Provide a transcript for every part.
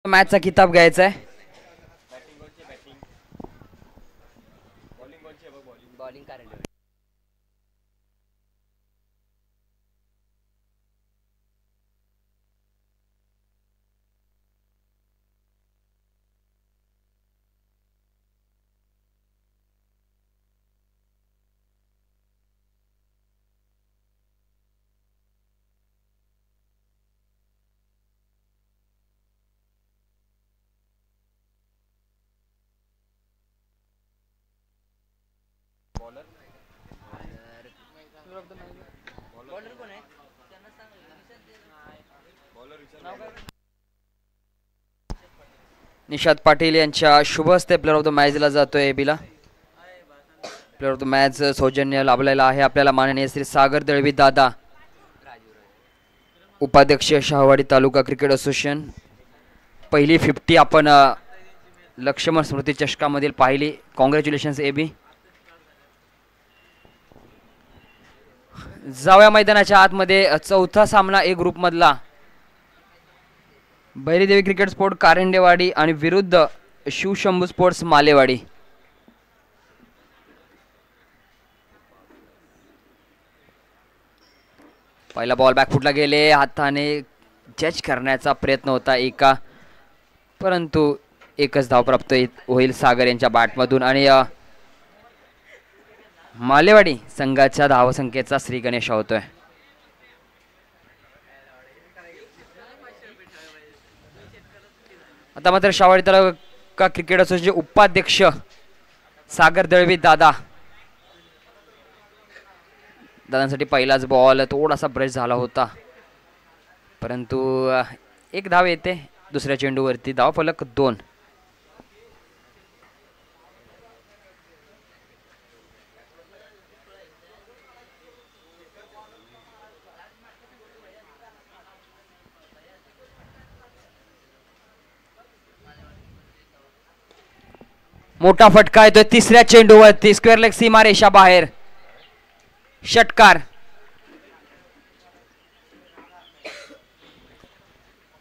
मॅचचा किताब घ्यायचा आहे. निशाद पाटील यांच्या शुभ हस्ते प्लेअर ऑफ द मॅच दिला जातोय. एबीला प्लेअर ऑफ द मॅच सौजन्य लाभलेला आहे आपल्याला माननीय श्री सागर दळवी दादा, उपाध्यक्ष शहावाडी तालुका क्रिकेट असोसिएशन. पहिली 50 आपण लक्ष्मण स्मृती चषकामधील पाहिली. Congratulations AB. जावया मैदानाच्या आतमध्ये चौथा सामना ए ग्रुप मधला भैरीदेवी क्रिकेट स्पोर्ट कारंडेवाडी आणि विरुद्ध शिवशंभू स्पोर्ट्स मालेवाडी. पहिला बॉल बॅकफुटला गेले, हाताने जज करण्याचा प्रयत्न होता एका, परंतु एकच धाव प्राप्त होईल सागर यांच्या बॅटमधून आणि मालेवाडी संघाच्या धावसंख्येचा श्री गणेश होतोय. आता मात्र शहावाडी तालुका क्रिकेट असोसिएशनचे उपाध्यक्ष सागर दळवी दादा, दादांसाठी पहिलाच बॉल थोडासा ब्रश झाला होता, परंतु एक धाव येते दुसऱ्या चेंडूवरती. धाव फलक 2. मोठा फटका येतोय तिसऱ्या चेंडूवरती, स्क्वेअर लेग सीमा रेषा बाहेर, षटकार.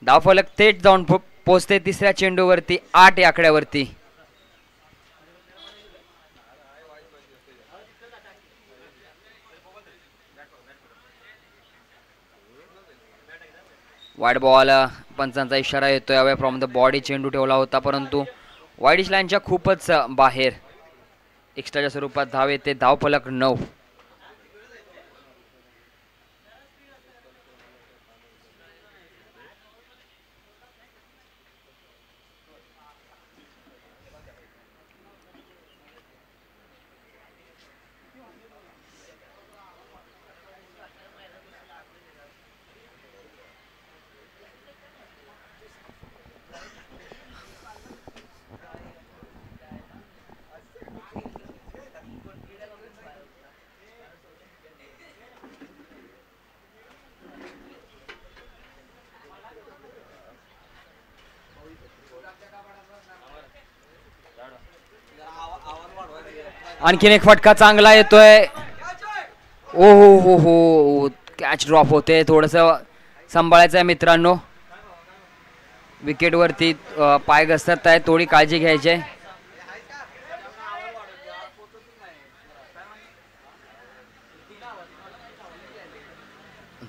धावफलक थेट जाऊन पोहोचते तिसऱ्या चेंडूवरती 8 या आकड्यावरती. वाईड बॉल, पंचांचा इशारा येतोय अवे फ्रॉम द बॉडी. चेंडू ठेवला होता परंतु वाईड लाईनच्या खूपच बाहेर. एक्स्ट्राच्या स्वरूपात धाव येते. धावफलक 9. आणखीन एक फटका चांगला येतोय. ओ हो हो हो, कॅच ड्रॉप होते. थोडस सांभाळायचं आहे मित्रांनो. विकेट वरती पाय घसरत आहे, थोडी काळजी घ्यायची आहे.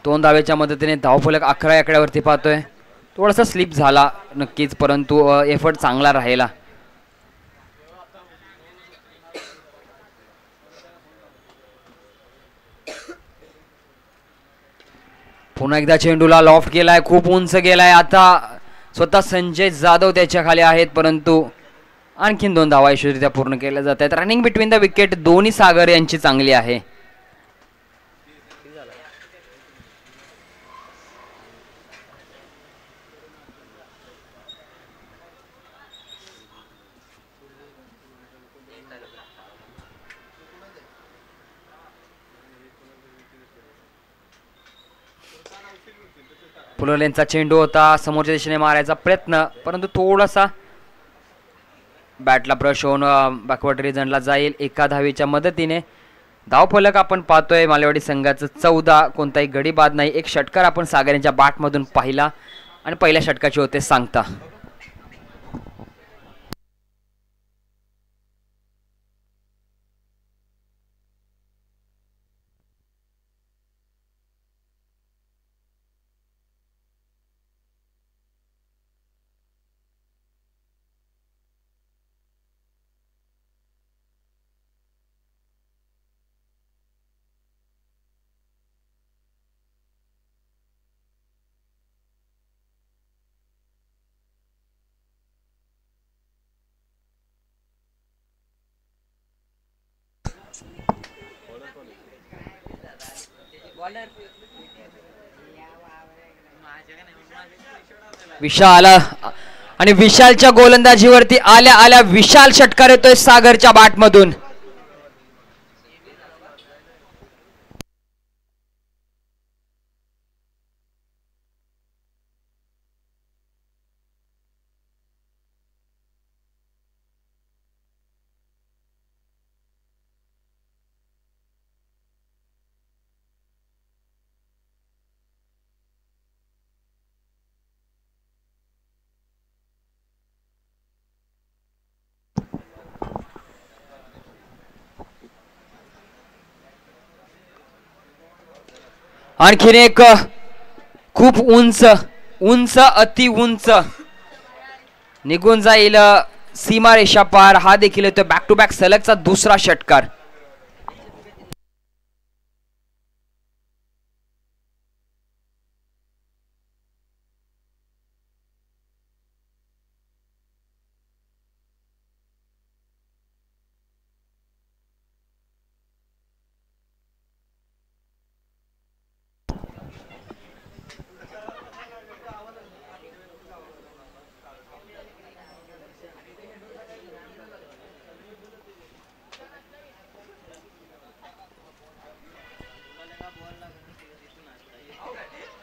दोन धावेच्या मदतीने धावफलक 11 या आकड्यावरती पाहतोय. थोडासा स्लिप झाला नक्कीच, परंतु एफर्ट चांगला राहिला. पुन्हा एकदा चेंडूला लॉफ्ट केलाय, खूप उंच गेलाय. आता स्वतः संजय जाधव त्याच्या खाली आहेत, परंतु आणखीन 2 धावा यशस्वीरित्या पूर्ण केल्या जात आहेत. रनिंग बिटवीन द विकेट दोन्ही सागर यांची चांगली आहे. पुललेंचा चेंडू होता, समोरच्या दिशेने मारायचा प्रयत्न, परंतु थोडासा बॅटला ब्रश होऊन बॅकवर्ड रिजनला जाईल. एका धावेच्या मदतीने धावफलक आपण पाहतोय मालेवाडी संघाचं 14. कोणताही गडी बाद नाही. एक षटकार आपण सागर यांच्या बॅटमधून पाहिला आणि पहिल्या षटकाची होते सांगता. विशाल आणि विशालच्या गोलंदाजीवरती आल्या आल्या विशाल षटकार येतोय सागरच्या बॅटमधून. आणखीन एक खूप उंच उंच अति उंच निघून जाईल सीमारेषा पार. हा देखील येतो बॅक टू बॅक सलगचा दुसरा षटकार.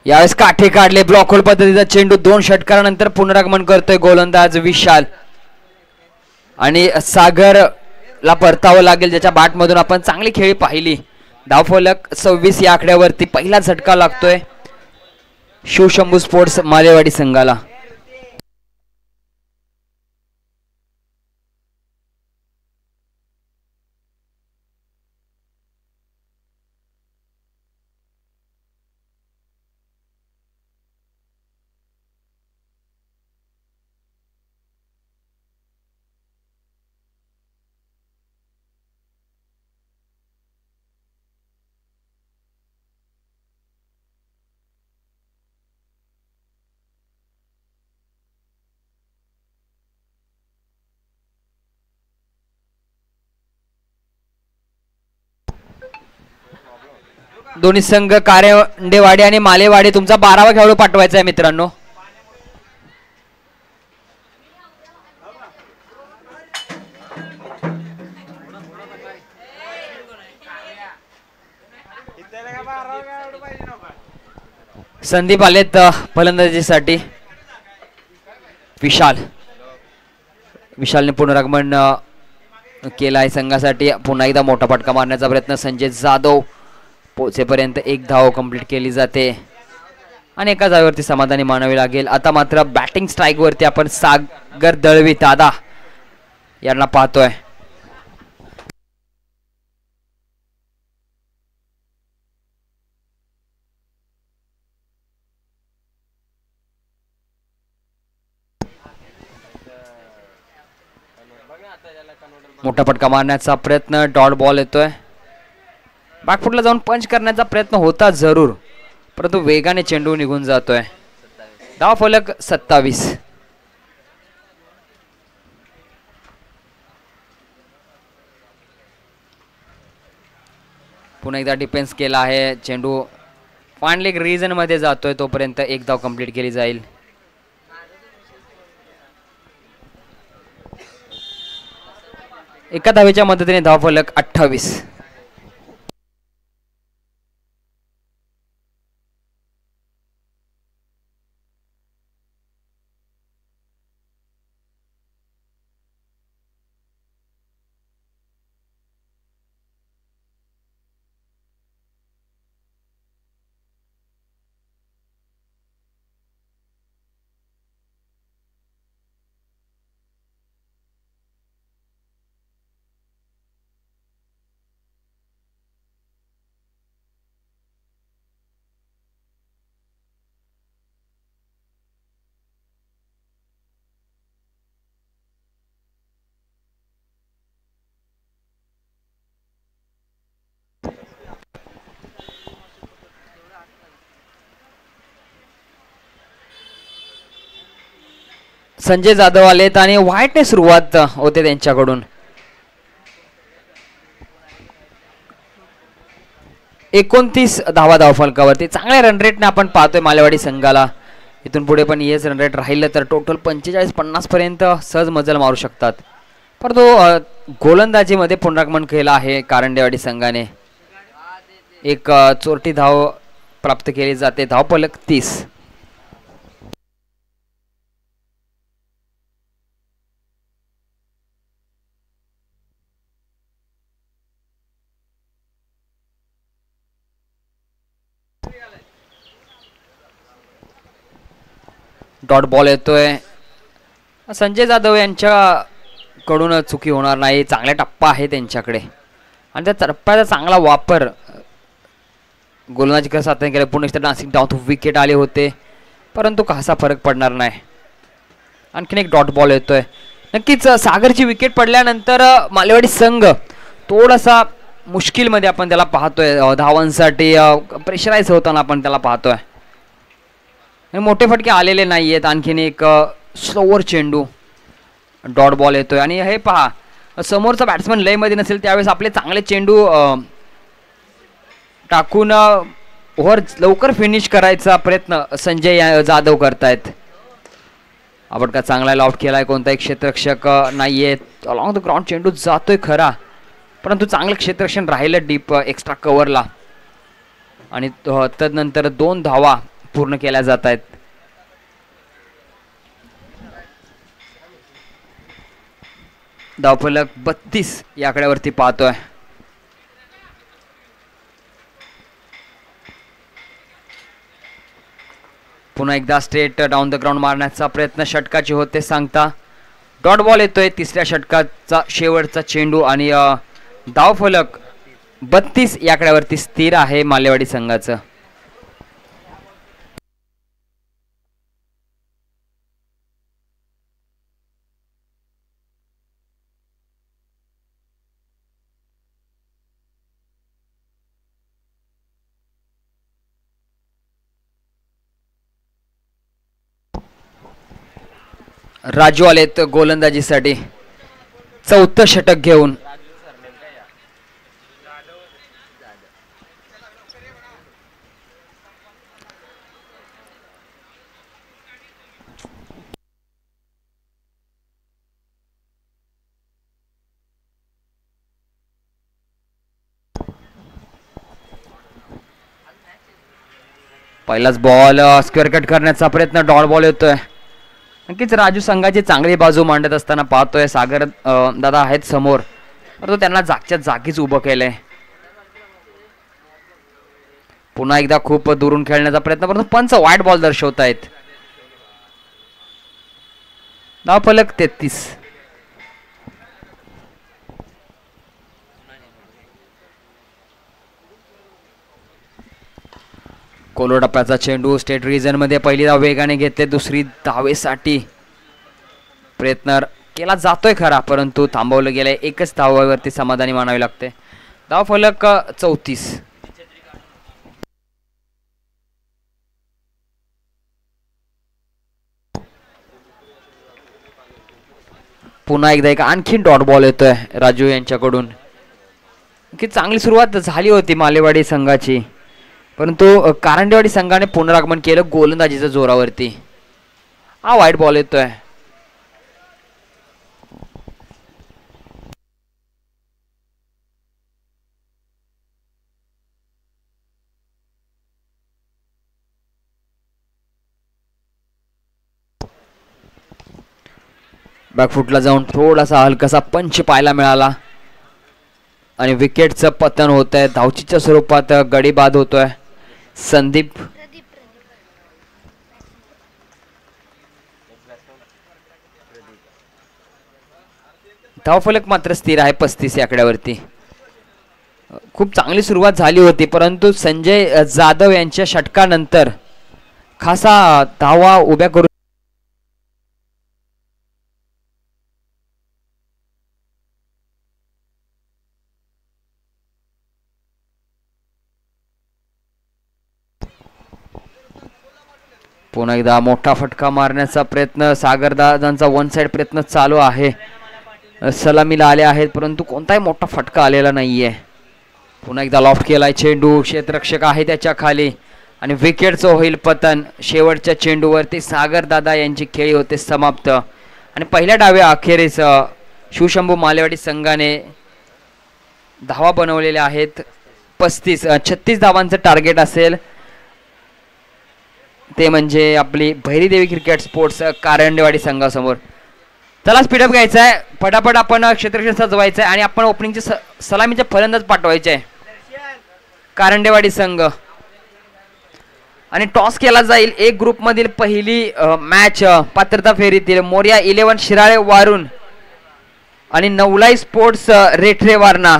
यावेळेस काठे काढले ब्लॉक होल पद्धतीचा चेंडू. 2 षटकारानंतर पुनरागमन करतोय गोलंदाज विशाल आणि सागरला परतावं लागेल ज्याच्या बॅट मधून आपण चांगली खेळी पाहिली. धावफलक 26 या आकड्यावरती पहिला झटका लागतोय शिवशंभू स्पोर्ट्स मालेवाडी संघाला. दोन्ही संघ कारेंडेवाडी आणि मालेवाडी तुमचा 12वा खेळाडू पाठवायचा आहे मित्रांनो. संदीप आलेत फलंदाजीसाठी. विशालने पुनरागमन केला आहे संघासाठी. पुन्हा एकदा मोठा फटका मारण्याचा प्रयत्न. संजय जाधव पोहोचेपर्यंत 1 धाव कंप्लीट केली जाते आणि एका जागेवरती समाधानी मानावी लागेल. आता मात्र बॅटिंग स्ट्राईक वरती आपण सागर दळवी दादा यांना पाहतोय. मोठा फटका मारण्याचा प्रयत्न. डॉट बॉल येतोय. बॅकफुटला जाऊन पंच करण्याचा प्रयत्न होता जरूर परंतु वेगाने चेंडू निघून जातोय. धाव फलक 27. पुन्हा एकदा डिफेन्स केला आहे. चेंडू फायनली एक रीजन मध्ये जातोय तोपर्यंत 1 धाव कंप्लीट केली जाईल. एका धावेच्या मदतीने धाव फलक 28. संजय जाधव आलेत आणि वाईटने सुरुवात होते त्यांच्याकडून. 29 धावा धावफलकावरती. चांगल्या रन रेटने आपण पाहतोय मालेवाडी संघाला. इथून पुढे पण हेच रन रेट राहिलं तर टोटल 45-50 पर्यंत सहज मजल मारू शकतात. परंतु गोलंदाजीमध्ये पुनरागमन केलं आहे कारंडेवाडी संघाने. एक चोरटी धाव प्राप्त केली जाते. धावफलक 30. डॉट बॉल येतोय. संजय जाधव यांच्याकडून चुकी होणार नाही. चांगला टप्पा आहे त्यांच्याकडे आणि त्या टप्प्याचा चांगला वापर गोलंदाजी कसं साधन केलं. पुन्हा एकदा डान्सिंग डाऊन टू विकेट आले होते परंतु कसा फरक पडणार नाही. आणखीन एक डॉट बॉल येतोय. नक्कीच सागरची विकेट पडल्यानंतर मालेवाडी संघ थोडासा मुश्किलमध्ये आपण त्याला पाहतोय. धावांसाठी प्रेशराईज होताना आपण त्याला पाहतोय. मोठे फटके आलेले नाही आहेत. आणखीन एक स्लोवर चेंडू डॉट बॉल येतोय आणि हे पहा समोरचा बॅट्समन लयमध्ये नसेल त्यावेळेस आपले चांगले चेंडू टाकून ओव्हर लवकर फिनिश करायचा प्रयत्न संजय जाधव करतायत. आपण का चांगला लॉफ्ट केलाय. कोणताही क्षेत्ररक्षक नाहीये. अलॉंग द ग्राउंड चेंडू जातोय खरा परंतु चांगलं क्षेत्ररक्षण राहिलं डीप एक्स्ट्रा कव्हरला आणि तदनंतर 2 धावा पूर्ण केल्या जात आहेत. धावफलक 32 या आकड्यावरती पाहतोय. पुन्हा एकदा स्ट्रेट डाऊन द ग्राउंड मारण्याचा प्रयत्न षटकाची होते सांगता. डॉट बॉल येतोय. 3ऱ्या षटकाचा शेवटचा चेंडू आणि धावफलक 32 या आकड्यावरती स्थिर आहे मालेवाडी संघाचं. राजू आलेत गोलंदाजीसाठी 4थं षटक घेऊन. पहिलाच बॉल स्क्वेअर कट करण्याचा प्रयत्न. डॉट बॉल येतोय. नक्कीच राजू संघाची चांगली बाजू मांडत असताना पाहतोय. सागर दादा आहेत समोर परंतु त्यांना जागच्या जागीच उभं केलंय. पुन्हा एकदा खूप दुरून खेळण्याचा प्रयत्न परंतु पंच वाईट बॉल दर्शवतायत. धावफलक 33. कोलो टप्प्याचा चेंडू स्टेट रिजन मध्ये पहिली धाव वेगाने घेतले. दुसरी धावेसाठी प्रयत्न केला जातोय खरा परंतु थांबवलं गेलंय. एकच धावावरती समाधानी मानावे लागते. धावफलक 34. पुन्हा एकदा एक आणखी डॉट बॉल येतोय राजू यांच्याकडून. की चांगली सुरुवात झाली होती मालेवाडी संघाची परंतु कारंडेवाडी संघाने पुनरागमन केलं गोलंदाजीच्या जोरावरती. हा वाईट बॉल येतोय. बॅकफुटला जाऊन थोडासा हलकासा पंच पाहायला मिळाला आणि विकेटचं पतन होत आहे. धावचीच्या स्वरूपात गडी बाद होतोय. संदीप धावफलक मात्र स्थिर आहे 35 या आकड्यावरती. खूप चांगली सुरुवात झाली होती परंतु संजय जाधव यांच्या षटकानंतर खासा धावा उभ्या करून पुन्हा एकदा मोठा फटका मारण्याचा प्रयत्न. सागरदादांचा वन साइड प्रयत्न चालू आहे. सलामीला आले आहेत परंतु कोणताही मोठा फटका आलेला नाहीये. पुन्हा एकदा लॉफ्ट केलाय चेंडू, क्षेत्ररक्षक आहे त्याच्या खाली आणि विकेटचं होईल पतन. शेवटच्या चेंडूवरती सागर दादा यांची खेळी होते समाप्त आणि पहिल्या डाव्या अखेरीस शिवशंभू मालेवाडी संघाने धावा बनवलेल्या आहेत. 36 धावांचं टार्गेट असेल ते म्हणजे आपली भैरीदेवी क्रिकेट स्पोर्ट्स कारंडेवाडी संघासमोर. चला स्पीडअप घ्यायचा आहे, फटाफट आपण क्षेत्ररक्षण सजवायचं आहे आणि आपण ओपनिंगचे सलामीचे फलंदाज पाठवायचे आहे कारंडेवाडी संघ. आणि टॉस केला जाईल. एक ग्रुप मधील पहिली मॅच पात्रता फेरीतील मोर्या 11 शिराळे वारून आणि नवलाई स्पोर्ट्स रेठरे वारणा.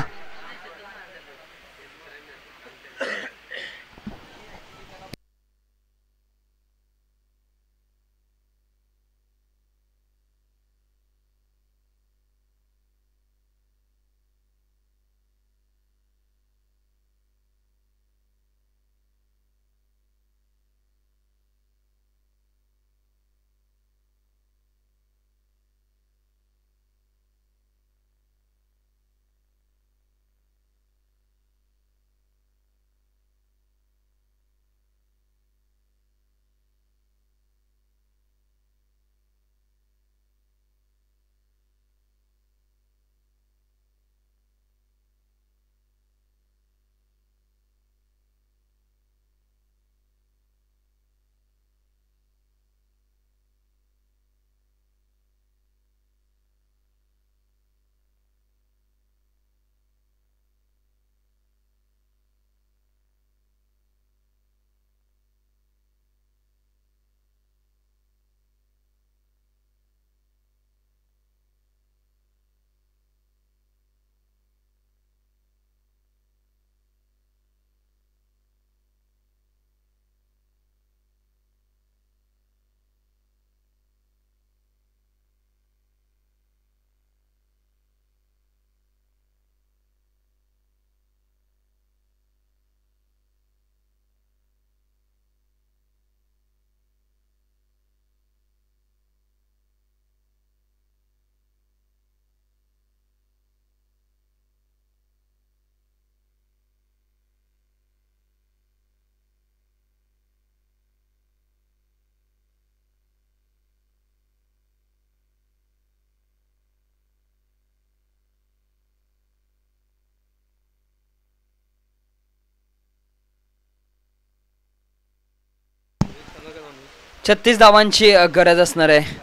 छत्तीस धावांची गरज असणार आहे.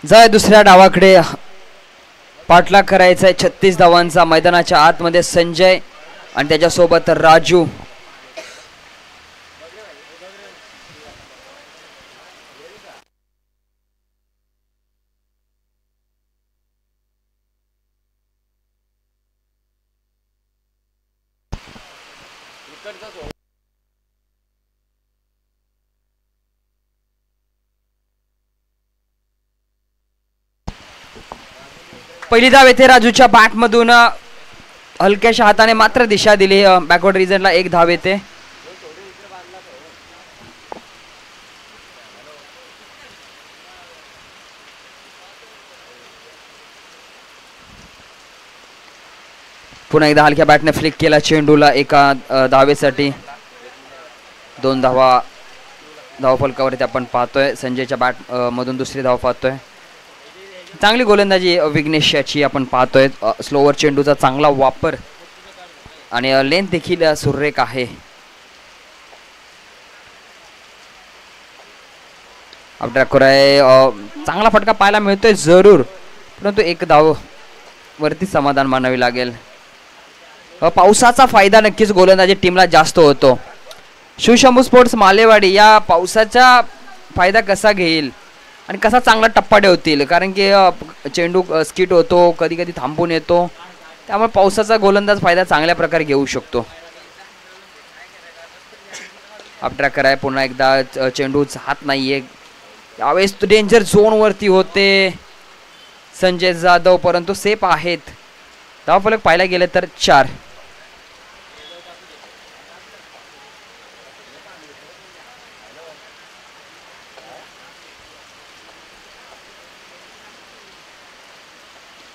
जाय दुसऱ्या डावाकडे पाठलाग करायचा आहे 36 धावांचा. मैदानाच्या आतमध्ये संजय आणि त्याच्यासोबत राजू. पहिली धाव येथे राजूच्या बॅट मधून हलक्याशा हाताने मात्र दिशा दिली. बॅकवर्ड रिजनला एक धाव येते. पुन्हा एकदा हलक्या बॅटने फ्लिक केला चेंडूला एका धावेसाठी. 2 धावा धावफलकावरती आपण पाहतोय. संजयच्या बॅट मधून दुसरी धाव पाहतोय. चांगली गोलंदाजी विघ्नेश याची आपण पाहतोय. स्लोवर चेंडूचा चांगला वापर आणि लेंथ देखील सुरेख आहे. चांगला फटका पाहायला मिळतोय जरूर, परंतु एक धाव वरती समाधान मानावी लागेल. पावसाचा फायदा नक्कीच गोलंदाजी टीमला जास्त होतो. शिवशंभू स्पोर्ट्स मालेवाडी या पावसाचा फायदा कसा घेईल आणि कसा चांगला टप्पा ठेवतील, कारण की चेंडू स्किट होतो, कधी कधी थांबून येतो, त्यामुळे पावसाचा गोलंदाज फायदा चांगल्या प्रकारे घेऊ शकतो. अपट्रॅकर आहे पुन्हा एकदा. चेंडू हात नाहीये यावेळेस. डेंजर झोन वरती होते संजय जाधव, परंतु सेफ आहेत. धावफलक पाहायला गेले तर 4.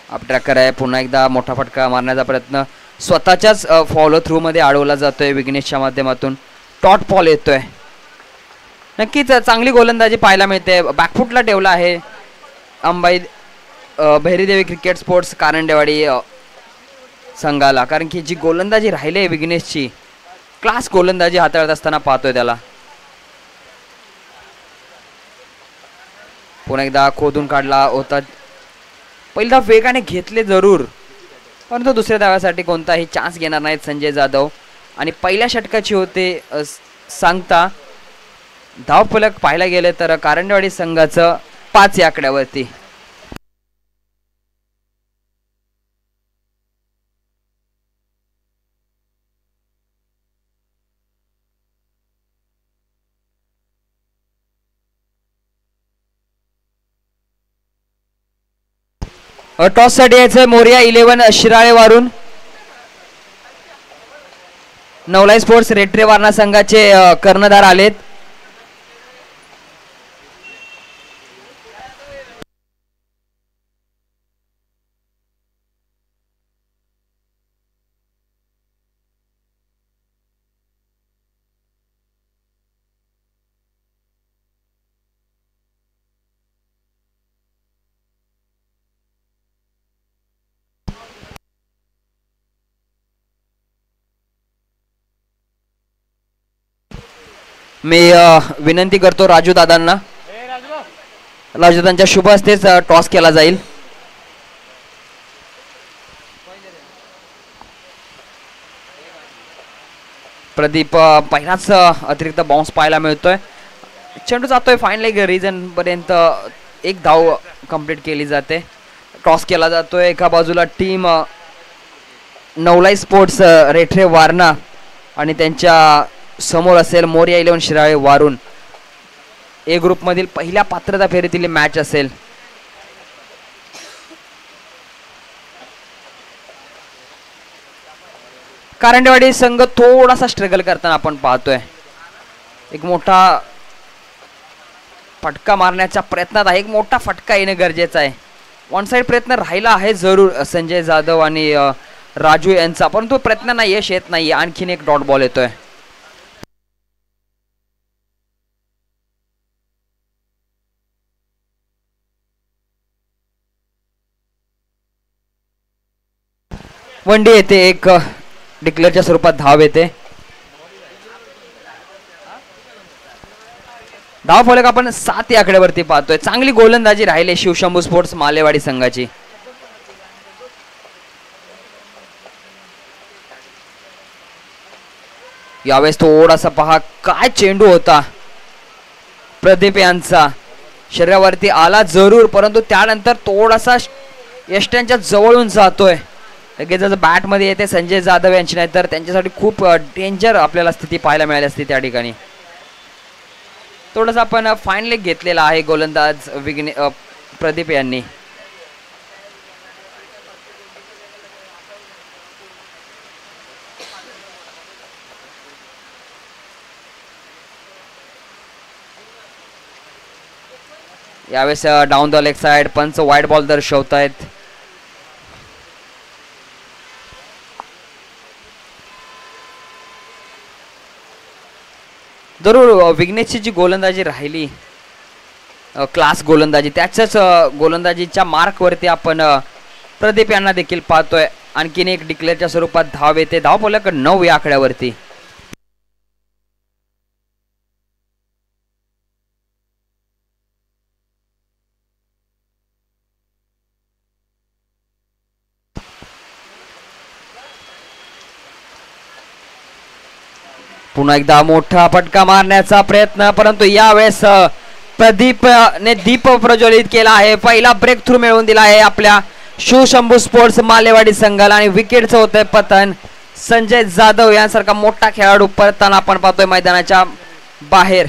अपट्रॅकर आहे पुन्हा एकदा. मोठा फटका मारण्याचा प्रयत्न स्वतःच्याच फॉलो थ्रू मध्ये अडवला जातोय विघ्नेशच्या माध्यमातून. टॉट बॉल येतोय. नक्कीच चांगली गोलंदाजी पाहायला मिळते. बॅकफुटला ठेवला आहे अंबाई भैरीदेवी क्रिकेट स्पोर्ट्स कारंडेवाडी संघाला, कारण की जी गोलंदाजी राहिली आहे विघ्नेशची, क्लास गोलंदाजी हाताळत असताना पाहतोय त्याला. पुन्हा एकदा खोदून काढला होता. पहिला वेगाने घेतले जरूर, परंतु दुसऱ्या धावासाठी कोणताही चान्स घेणार नाहीत संजय जाधव. आणि पहिल्या षटकाची होते सांगता. धावफलक पाहायला गेले तर कारंडेवाडी संघाचं 5 या आकड्यावरती. टॉस साठी यायचं मोरिया 11 शिराळे वारून. नवलाई स्पोर्ट्स रेट्रे वारणा संघाचे कर्णधार आलेत. मी विनंती करतो राजू दादांना, राजू दादांच्या शुभ हस्तेच टॉस केला जाईल. प्रदीप पहिलाच अतिरिक्त बाउन्स पाहायला मिळतोय. चेंडू जातोय फाईन लेग रीजन पर्यंत. एक धाव कंप्लीट केली जाते. टॉस केला जातोय. एका बाजूला टीम नवलाई स्पोर्ट्स रेठरे वारणा आणि त्यांच्या समोर असेल मोरिया 11 शिराळे वारून. ए ग्रुप मधील पहिल्या पात्रता फेरीतील मॅच असेल. कारंडेवाडी संघ थोडासा स्ट्रगल करताना आपण पाहतोय. एक मोठा फटका मारण्याच्या प्रयत्नात आहे. एक मोठा फटका येणं गरजेचं आहे. वन साइड प्रयत्न राहिला आहे जरूर संजय जाधव आणि राजू यांचा, परंतु प्रयत्नांना यश येत नाही. आणखीन एक डॉट बॉल येतोय. वनडे येते. एक डिक्लेअरच्या स्वरूपात धाव येते. धाव फलक आपण 7 या आकड्यावरती पाहतोय. चांगली गोलंदाजी राहिली शिवशंभू स्पोर्ट्स मालेवाडी संघाची. यावेळेस थोडासा पहा काय चेंडू होता प्रदीप यांचा. शरीरावरती आला जरूर, परंतु त्यानंतर थोडासा यष्ट्यांच्या जवळून जातोय. लगेच बॅट मध्ये येते संजय जाधव यांची, नाही तर त्यांच्यासाठी खूप डेंजर आपल्याला स्थिती पाहायला मिळाली असती त्या ठिकाणी. थोडासा आपण फाईन लेग घेतलेला आहे गोलंदाज प्रदीप यांनी. यावेळेस डाऊन द लेग साइड पंच वाईड बॉल दर्शवतायत. जरूर विघ्नेशची जी गोलंदाजी राहिली क्लास गोलंदाजी, त्याच्याच गोलंदाजीच्या मार्कवरती आपण प्रदीप यांना देखील पाहतोय. आणखीन एक डिक्लेअरच्या स्वरूपात धाव येते. धाव फलक 9 या आकड्यावरती. पुन्हा एकदा मोठा फटका मारण्याचा प्रयत्न, परंतु यावेळेस प्रदीपने दीप प्रज्वलित केला आहे. पहिला ब्रेक थ्रू मिळवून दिला आहे आपल्या शिवशंभू स्पोर्ट्स मालेवाडी संघाला आणि विकेटचं होतंय पतन. संजय जाधव यांसारखा मोठा खेळाडू परताना आपण पाहतोय मैदानाच्या बाहेर.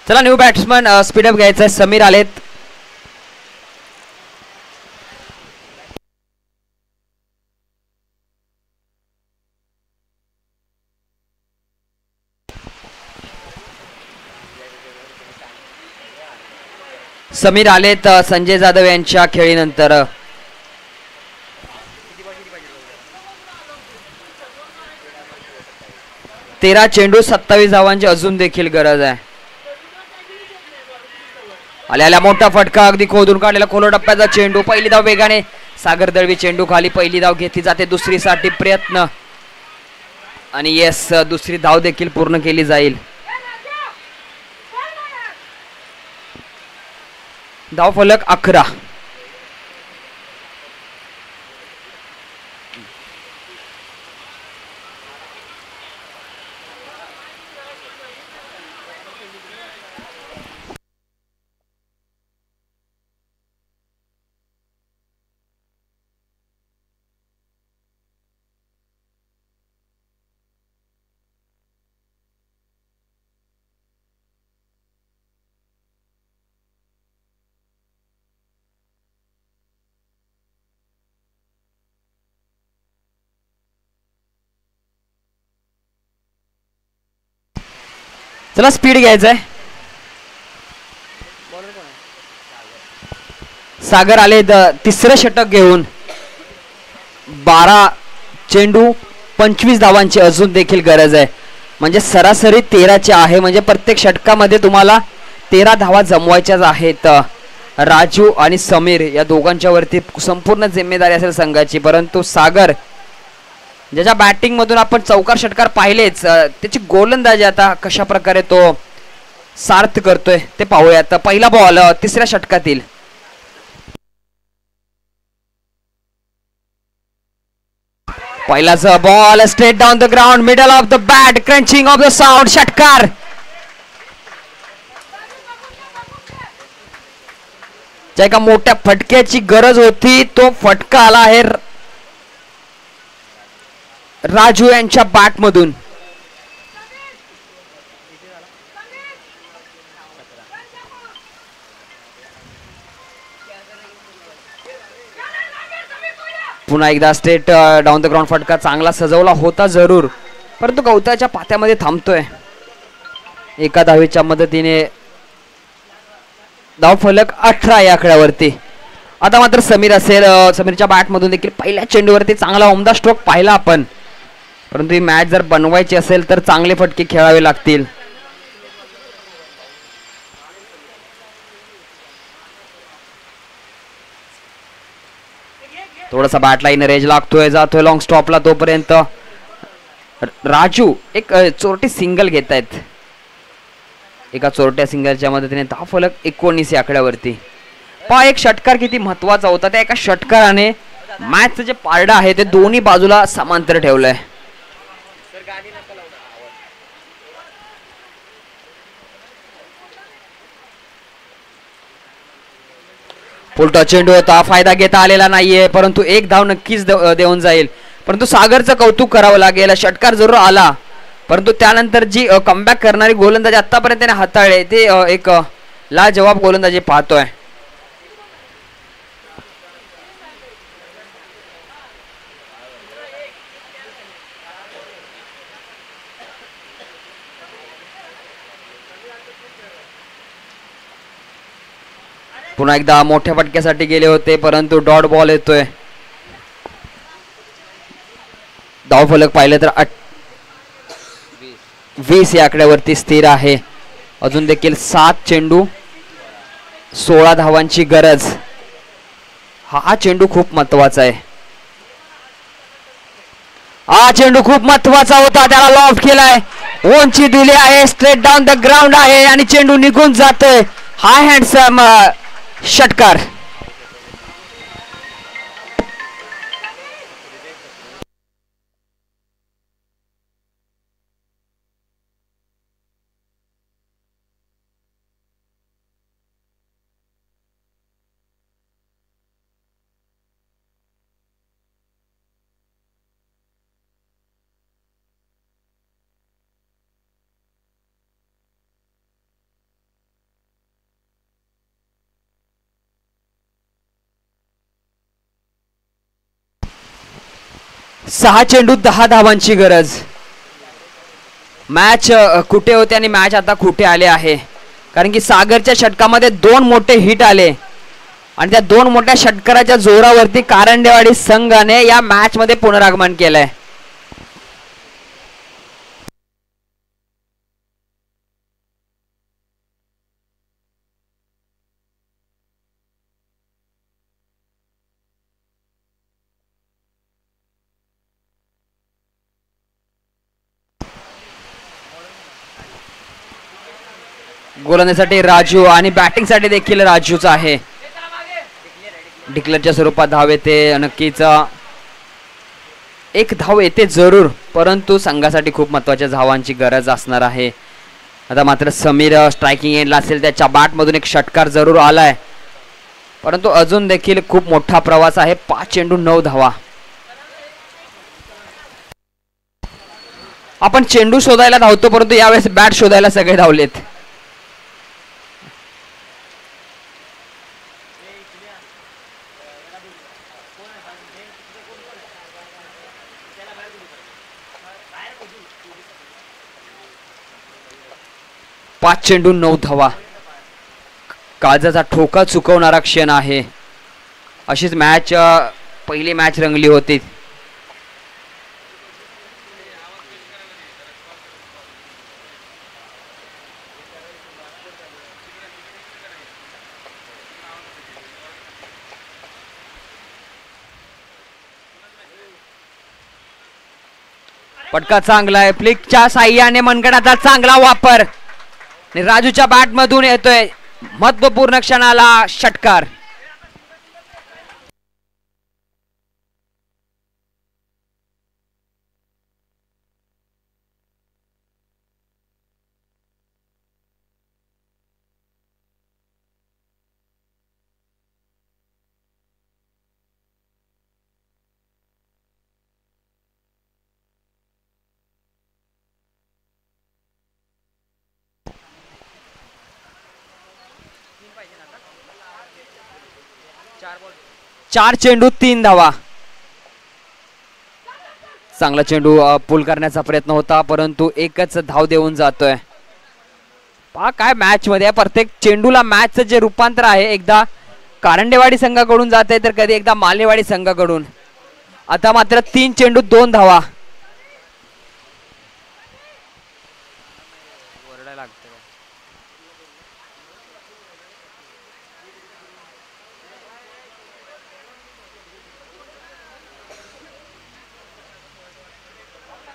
चला न्यू बॅट्समन स्पीडअप घ्यायचा. समीर आलेत. समीर आलेत संजय जाधव यांच्या खेळीनंतर. तेरा चेंडू 27 धावांची अजून देखील गरज आहे. आल्या मोठा फटका, अगदी खोदून काढलेला खोलो टप्प्याचा चेंडू. पहिली धाव वेगाने सागर दळवी चेंडू खाली. पहिली धाव घेतली जाते. दुसरीसाठी प्रयत्न आणि येस, दुसरी धाव देखील पूर्ण केली जाईल. धाव फलक 11. चला स्पीड घ्यायचंय. सागर आले तिसरं षटक घेऊन. 12 चेंडू 25 धावांची अजून देखील गरज आहे. म्हणजे सरासरी 13ची आहे. म्हणजे प्रत्येक षटकामध्ये तुम्हाला 13 धावा जमवायच्याच आहेत. राजू आणि समीर या दोघांच्या वरती संपूर्ण जिम्मेदारी असेल संघाची. परंतु सागर ज्याच्या बॅटिंग मधून आपण चौकार षटकार पाहिलेच, त्याची गोलंदाजी आता कशा प्रकारे तो सार्थ करतोय ते पाहूयात. पहिला बॉल तिसऱ्या षटकातील. पहिलाच ball straight down the ground, middle of the bat, crunching of the sound. षटकार. ज्या एका मोठ्या फटक्याची गरज होती तो फटका आला आहे राजू यांच्या बॅट मधून. पुन्हा एकदा स्ट्रेट डाऊन द ग्राउंड फटका. चांगला सजवला होता जरूर, परंतु गवताच्या पात्यामध्ये थांबतोय. एका धावेच्या मदतीने धाव फलक 18 या आकड्यावरती. आता मात्र समीर असेल. समीरच्या बॅट मधून देखील पहिल्या चेंडूवरती चांगला उमदा स्ट्रोक पाहिला आपण. परंतु ही मॅच जर बनवायची असेल तर चांगले फटके खेळावे लागतील. थोडासा बॅट लाईन रेंज लागतोय, जातोय लॉंग स्टॉपला. तोपर्यंत राजू एक चोरटी सिंगल घेत आहेत. एका चोरट्या सिंगलच्या मदतीने धाव फलक 19 या आकड्यावरती. पहा एक षटकार किती महत्वाचा होता. त्या एका षटकाराने मॅचचं जे पारडं आहे ते दोन्ही बाजूला समांतर ठेवलंय. पुलटा चेंडू होता, फायदा घेता आलेला नाहीये, परंतु एक धाव नक्कीच देऊन जाईल. परंतु सागरचं कौतुक करावं लागेल. षटकार जरूर आला, परंतु त्यानंतर जी कमबॅक करणारी गोलंदाजी आतापर्यंत त्याने हाताळले ते एक लाजवाब गोलंदाजी पाहतोय. पुन्हा एकदा मोठ्या फटक्यासाठी गेले होते, परंतु डॉट बॉल येतोय. धावफलक पाहिलं तर 20 या आकड्यावरती स्थिर आहे. अजून देखील 7 चेंडू 16 धावांची गरज. हा चेंडू खूप महत्वाचा आहे. हा चेंडू खूप महत्वाचा होता, त्याला लॉफ्ट केलाय, उंची दिली आहे, स्ट्रेट डाऊन द ग्राउंड आहे आणि चेंडू निघून जातोय. हा हँडसम षटकार. सहा चेंडू 10 धावांची गरज. मॅच कुठे होते आणि मॅच आता कुठे आले आहे, कारण की सागरच्या षटकामध्ये 2 मोठे हिट आले आणि त्या 2 मोठ्या षटकाराच्या जोरावरती कारंडेवाडी संघाने या मॅच मध्ये पुनरागमन केलंय. गोलंदाजीसाठी राजू आणि बॅटिंग साठी देखील राजूच आहे. डिक्लेअरच्या स्वरूपात धाव येते, नक्कीच एक धाव येते जरूर, परंतु संघासाठी खूप महत्त्वाच्या धावांची गरज असणार आहे. आता मात्र समीर स्ट्रायकिंग एंडला असेल, त्याच्या बॅट मधून एक षटकार जरूर आलाय, परंतु अजून देखील खूप मोठा प्रवास आहे. 5 चेंडू 9 धावा. आपण चेंडू शोधायला धावतो, परंतु यावेळेस बॅट शोधायला सगळे धावलेत. पाच चेंडू 9 धावा. काळजाचा ठोका चुकवणारा क्षण आहे. अशीच मॅच पहिली मॅच रंगली होती. पटका चांगला आहे, फ्लिकच्या साह्याने मनगटाचा चांगला वापर. राजूच्या बॅट मधून येतोय महत्वपूर्ण क्षणाला षटकार. चार चेंडू 3 धावा. चांगला चेंडू पुल करण्याचा प्रयत्न होता, परंतु एकच धाव देऊन जातोय. पहा काय मॅच मध्ये प्रत्येक चेंडूला मॅचचं जे रूपांतर आहे, एकदा कारंडेवाडी संघाकडून जात आहे तर कधी एकदा मालेवाडी संघाकडून. आता मात्र 3 चेंडू 2 धावा.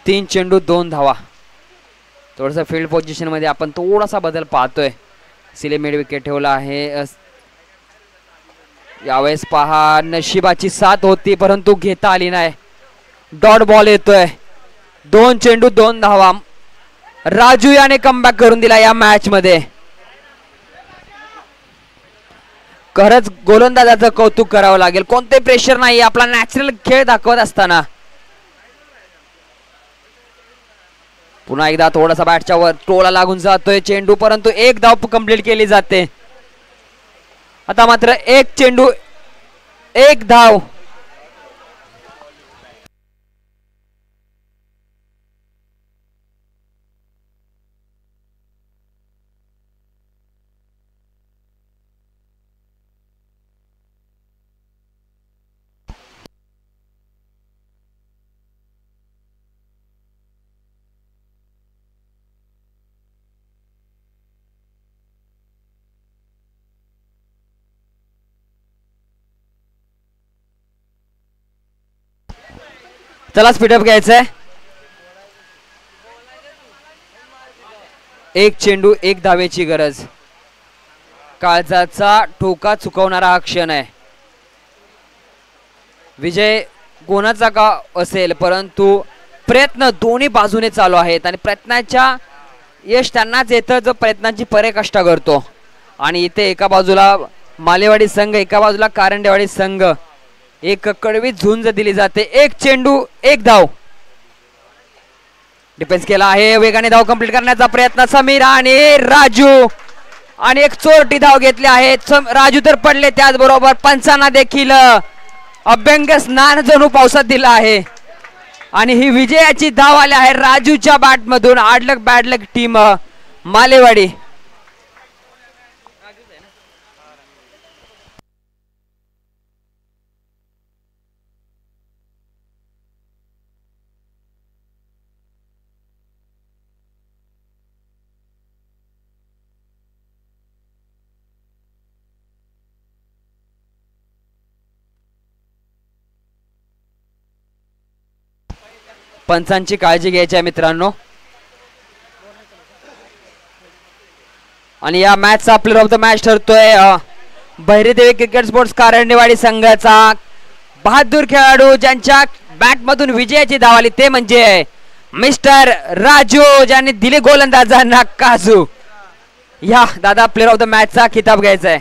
तीन चेंडू 2 धावा. थोडंसं फील्ड पोझिशन मध्ये आपण थोडासा बदल पाहतोय. सिले मिड विकेट ठेवला आहे. यावेळेस पहा नशिबाची साथ होती, परंतु घेता आली नाही. डॉट बॉल येतोय. 2 चेंडू 2 धावा. राजू याने कमबॅक करून दिला या मॅच मध्ये. खरंच गोलंदाजाचं कौतुक करावं लागेल. कोणते प्रेशर नाही, आपला नॅचरल खेळ दाखवत असताना पुन्हा एकदा थोडासा बॅटच्या वर टोला लागून जातोय चेंडू, परंतु एक धाव कंप्लीट केली जाते. आता मात्र एक चेंडू एक धाव. चला स्पीडअप घ्यायचंय. एक चेंडू एक धावेची गरज. काळजाचा ठोका चुकवणारा हा क्षण आहे. विजय कोणाचा का असेल, परंतु प्रयत्न दोन्ही बाजूने चालू आहेत आणि प्रयत्नाच्या यश त्यांनाच येतं जो प्रयत्नांची पराकाष्ठा करतो. आणि इथे एका बाजूला मालेवाडी संघ, एका बाजूला कारंडेवाडी संघ, एक कडवी झुंज दिली जाते. एक चेंडू एक धाव. डिफेन्स केला आहे, वेगाने धाव कंप्लीट करण्याचा प्रयत्न समीर आणि राजू, आणि एक चोरटी धाव घेतली आहे. राजू तर पडले, त्याचबरोबर पंचांना देखील अभ्यंग स्नान जणू पावसात दिला आहे. आणि ही विजयाची धाव आली आहे राजूच्या बॅट मधून. आडलक बॅडलक टीम मालेवाडी. पंचांची काळजी घ्यायची आहे मित्रांनो. आणि या मॅचचा प्लेअर ऑफ द मॅच ठरतोय भैरीदेवी क्रिकेट स्पोर्ट्स कारंडेवाडी संघाचा बहादूर खेळाडू, ज्यांच्या बॅट मधून विजयाची धाव आली, ते म्हणजे मिस्टर राजू, ज्यांनी दिले गोलंदाजांना काजू. या दादा प्लेअर ऑफ द मॅचचा खिताब घ्यायचा आहे.